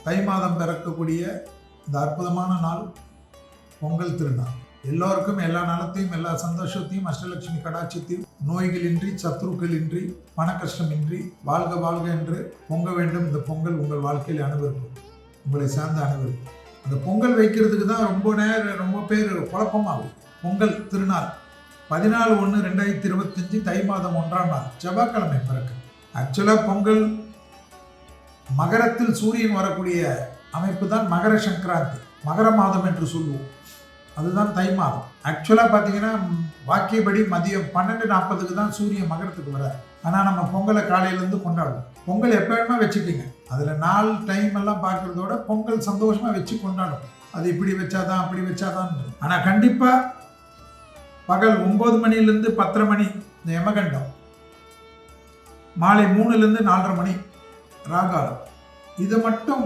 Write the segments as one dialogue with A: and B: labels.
A: தை மாதம் பிறக்கக்கூடிய இந்த அற்புதமான நாள் பொங்கல் திருநாள். எல்லோருக்கும் எல்லா நலத்தையும் எல்லா சந்தோஷத்தையும் அஷ்டலட்சுமி கடாட்சத்தையும் நோய்களின்றி சத்ருக்களின்றி பண கஷ்டமின்றி வாழ்க வாழ்க என்று பொங்க வேண்டும். இந்த பொங்கல் உங்கள் வாழ்க்கையில் அனைவருக்கும், உங்களை சார்ந்த அனைவருக்கும். அந்த பொங்கல் வைக்கிறதுக்கு தான் ரொம்ப பேர் குழப்பமாகும். பொங்கல் திருநாள் 14/1/2025 தை மாதம் 1ஆம் நாள் செவ்வாய்க்கிழமை பிறகு. ஆக்சுவலாக பொங்கல் மகரத்தில் சூரியன் வரக்கூடிய அமைப்பு தான் மகர சங்கராந்தி, மகர மாதம் என்று சொல்லுவோம். அதுதான் தை மாதம். ஆக்சுவலாக பார்த்தீங்கன்னா வாக்கியப்படி மதியம் 12:40 தான் சூரியன் மகரத்துக்கு வராது. ஆனால் நம்ம பொங்கலை காலையிலேருந்து கொண்டாடுவோம். பொங்கல் எப்போ வேணுமா வச்சுக்கிங்க. அதில் நாள் டைம் எல்லாம் பார்க்குறதோட பொங்கல் சந்தோஷமாக வச்சு கொண்டாடும். அது இப்படி வச்சாதான் அப்படி வச்சாதான். ஆனால் கண்டிப்பாக பகல் 9 மணிலேருந்து 10:30 மணி இந்த யமகண்டம், மாலை 3லேருந்து 4:30 மணி ராகாலம். இதை மட்டும்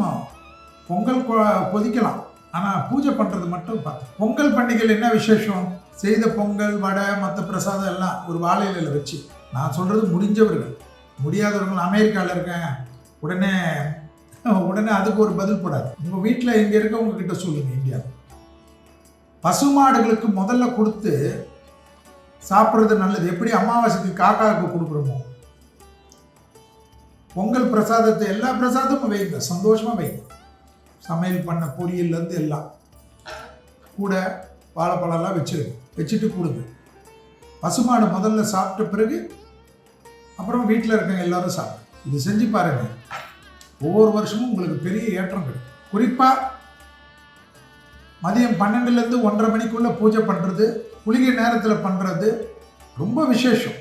A: பொங்கல் கொதிக்கலாம், ஆனால் பூஜை பண்ணுறது மட்டும் பார்த்து. பொங்கல் பண்டிகையில் என்ன விசேஷம்? செய்த பொங்கல் வடை மற்ற பிரசாதம் எல்லாம் ஒரு வாழை இலையில் வச்சு, நான் சொல்கிறது முடிஞ்சவர்கள், முடியாதவர்கள் அமெரிக்காவில் இருக்கேன் உடனே அதுக்கு ஒரு பதில் போடாது. உங்கள் வீட்டில் இங்கே இருக்கவங்க கிட்ட சொல்லுங்கள். இந்தியா பசுமாடுகளுக்கு முதல்ல கொடுத்து சாப்பிட்றது நல்லது. எப்படி அமாவாசைக்கு காக்காவுக்கு கொடுக்குறோமோ, பொங்கல் பிரசாதத்தை எல்லா பிரசாதமும் வைங்க, சந்தோஷமாக வைங்க. சமையல் பண்ண பொரியல்லேருந்து எல்லாம் கூட வாழைப்பழம்லாம் வச்சுட்டு கொடுங்க. பசுமாடு முதல்ல சாப்பிட்ட பிறகு அப்புறம் வீட்டில் இருக்கவங்க எல்லாரும் சாப்பிடு. இது செஞ்சு பாருங்கள். ஒவ்வொரு வருஷமும் உங்களுக்கு பெரிய ஏற்றம் கிடைக்கும். குறிப்பாக மதியம் 12லேருந்து 1:30 மணிக்குள்ளே பூஜை பண்ணுறது, குளிகை நேரத்தில் பண்ணுறது ரொம்ப விசேஷம்.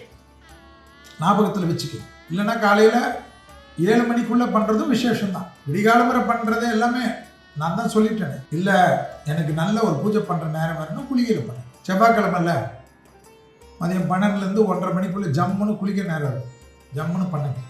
A: ஞாபகத்தில் வச்சுக்கணும். இல்லைன்னா காலையில் 7 மணிக்குள்ளே பண்ணுறதும் விசேஷம்தான். விடிகாலம்பரை பண்ணுறது எல்லாமே நான் தான் சொல்லிட்டேன். இல்லை எனக்கு நல்ல ஒரு பூஜை பண்ணுற நேரம் வரணும், குளிகையில் பண்ணேன். செவ்வாய்க்கிழமைல மதியம் 12லேருந்து 1:30 மணிக்குள்ளே ஜம்முன்னு குளிக்க நேரம் இருக்கும். ஜம்முன்னு பண்ணுங்க.